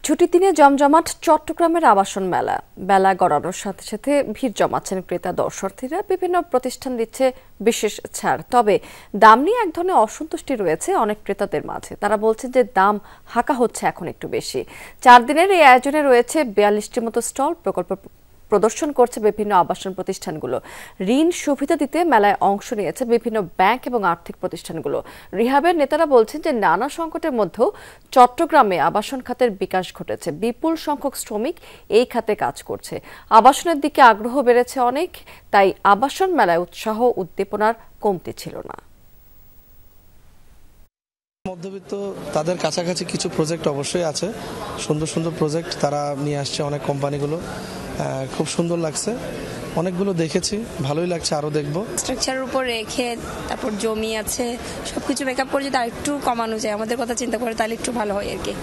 ছুটির দিনে জমজমাট চট্টগ্রামের আবাসন মেলা। বেলা গড়ানোর সাথে সাথে ভিড় জমাচ্ছেন ক্রেতা দর্শনার্থীরা। বিভিন্ন প্রতিষ্ঠান দিচ্ছে বিশেষ ছাড়, তবে দাম নিয়ে এক ধরনের অসন্তুষ্টি রয়েছে অনেক ক্রেতাদের মাঝে। তারা বলছেন যে দাম হাঁকা হচ্ছে এখন একটু বেশি। 4 দিনের এই আয়োজনে রয়েছে 42টির মতো স্টল। প্রকল্প প্রদর্শন করছে বিভিন্ন আবাসন প্রতিষ্ঠানগুলো। ঋণ সুবিধা দিতে মেলায় অংশ নিয়েছে বিভিন্ন ব্যাংক এবং আর্থিক প্রতিষ্ঠানগুলো। রিহাবের নেতারা বলছেন যে নানা সংকটের মধ্যেও চট্টগ্রামে আবাসন খাতের বিকাশ ঘটেছে। বিপুল সংখ্যক শ্রমিক এই খাতে কাজ করছে। আবাসনের দিকে আগ্রহ বেড়েছে অনেক, তাই আবাসন মেলায় উৎসাহ উদ্দীপনার কমতি ছিল না। মধ্যবিত্ত তাদের কাছাকাছি কিছু প্রজেক্ট অবশ্যই আছে, সুন্দর সুন্দর প্রজেক্ট তারা নিয়ে আসছে অনেক কোম্পানিগুলো। খুব সুন্দর লাগছে, অনেকগুলো দেখেছি, ভালোই লাগছে, আরো দেখবো। স্ট্রাকচারের উপর রেখে তারপর জমি আছে, সবকিছু মেকআপ করে যদি আরেকটু কমানো যায়, আমাদের কথা চিন্তা করে, তাহলে একটু ভালো হয় আর কি।